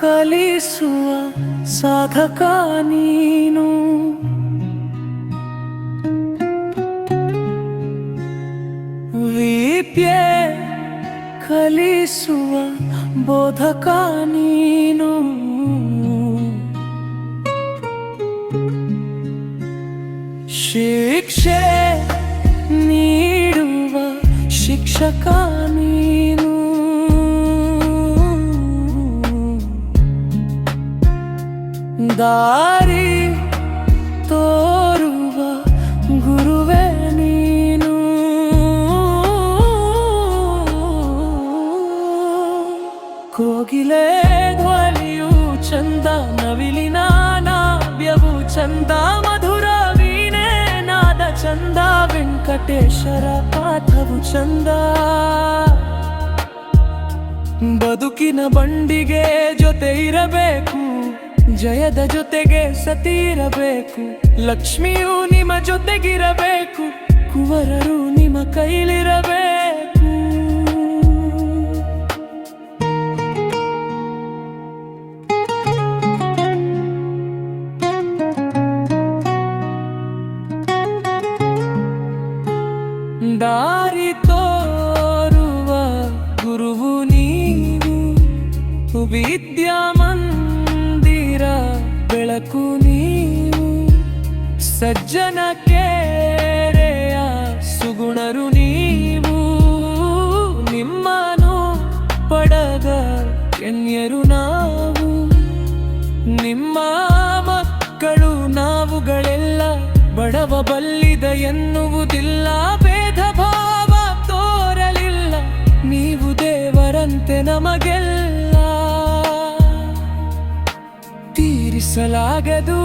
ಕಲಿಸುವ ಸಾಧಕ ನೀನು. ವಿದ್ಯೆ ಕಲಿಸುವ ಬೋಧಕ ನೀನು. ಶಿಕ್ಷೆ ನೀಡುವ ಶಿಕ್ಷಕ ನೀನು. ದಾರಿ ತೋರುವ ಗುರುವೇ ನೀನು. ಕೋಗಿಲೆ ಧ್ವನಿಯು ಚಂದ, ನವಿಲಿನ ನಾವ್ಯವು ಚಂದ, ಮಧುರ ವೀಣೆ ನಾದ ಚಂದ, ವೆಂಕಟೇಶ್ವರ ಪಾಠವು ಚಂದ. ಬದುಕಿನ ಬಂಡಿಗೆ ಜೊತೆ ಇರಬೇಕು, ಜಯದ ಜೊತೆಗೆ ಸತಿ ಇರಬೇಕು, ಲಕ್ಷ್ಮಿಯು ನಿಮ್ಮ ಜೊತೆಗಿರಬೇಕು, ಕುವರರು ನಿಮ್ಮ ಕೈಲಿರಬೇಕು. ದಾರಿ ತೋರುವ ಗುರುವು ನೀನು, ವಿದ್ಯಾ ಮಂದಿರ ಬೆಳಕು ನೀವು, ಸಜ್ಜನ ಕೆರೆಯ ಸುಗುಣರು ನೀವು, ನಿಮ್ಮನು ಪಡದ ಕನ್ಯರು ನಾವು, ನಿಮ್ಮ ಮಕ್ಕಳು ನಾವುಗಳೆಲ್ಲ, ಬಡವ ಬಲ್ಲಿದ ಎನ್ನುವುದಿಲ್ಲ, ಭೇದ ಭಾವ ತೋರಲಿಲ್ಲ, ನೀವು ದೇವರಂತೆ ನಮಗೆಲ್ಲ. ತೀರಿಸಲಾಗದು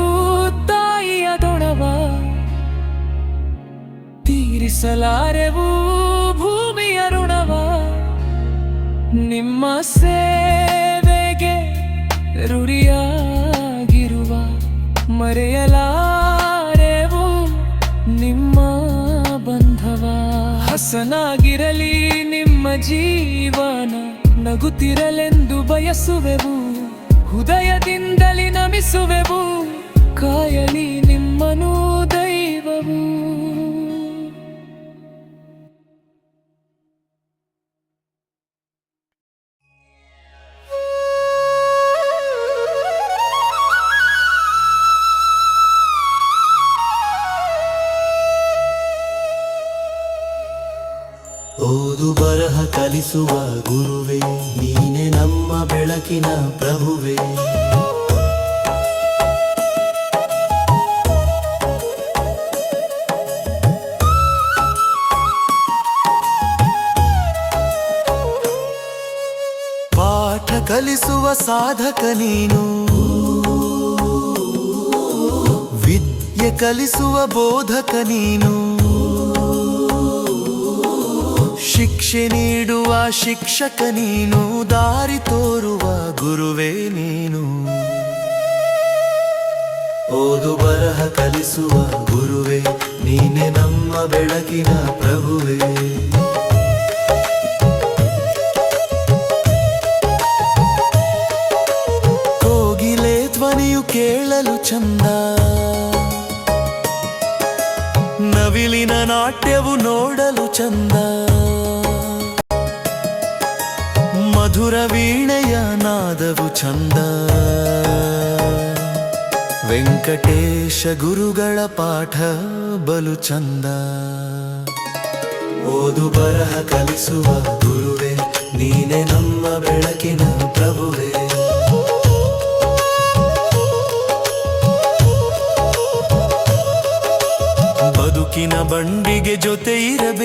ತಾಯಿಯ ದೊಡವ, ತೀರಿಸಲಾರೆವು ಭೂಮಿಯ ಋಣವ, ನಿಮ್ಮ ಸೇವೆಗೆ ಋಣಿಯಾಗಿರುವ ಮರೆಯಲಾರೆವು ನಿಮ್ಮ ಬಂಧವ. ಹಸನಾಗಿರಲಿ ನಿಮ್ಮ ಜೀವನ, ನಗುತ್ತಿರಲೆಂದು ಬಯಸುವೆವು, ಹೃದಯದಿಂದಲೇ ನಮಿಸುವೆವು, ಕಾಯಲಿ ನಿಮ್ಮನು ದೈವವು. ಓದು ಬರಹ ಕಲಿಸುವ ಗುರುವೇ, ನೀನೆ ನಮ್ಮ ಬೆಳಕಿನ ಪ್ರಭುವೇ. ಪಾಠ ಕಲಿಸುವ ಸಾಧಕ ನೀನು, ವಿದ್ಯೆ ಕಲಿಸುವ ಬೋಧಕ ನೀನು, ಶಿಕ್ಷೆ ನೀಡುವ ಶಿಕ್ಷಕ ನೀನು, ದಾರಿ ತೋರುವ ಗುರುವೇ ನೀನು. ಓದು ಬರಹ ಕಲಿಸುವ ಗುರುವೇ, ನೀನೆ ನಮ್ಮ ಬೆಳಕಿನ ಪ್ರಭುವೇ. ಕೋಗಿಲೆ ಧ್ವನಿಯು ಕೇಳಲು ಚಂದ, ನವಿಲಿನ ನಾಟ್ಯವು ನೋಡಲು ಚಂದ, ಮಧುರ ವೀಣೆಯ ನಾದವು ಚಂದ, ವೆಂಕಟೇಶ ಗುರುಗಳ ಪಾಠ ಬಲು ಚಂದ. ಓದು ಬರಹ ಕಲಿಸುವ ಗುರುವೇ, ನೀನೆ ನಮ್ಮ ಬೆಳಕಿನ ಪ್ರಭುವೇ. ಬದುಕಿನ ಬಂಡಿಗೆ ಜೊತೆ ಇರಬೇಕು,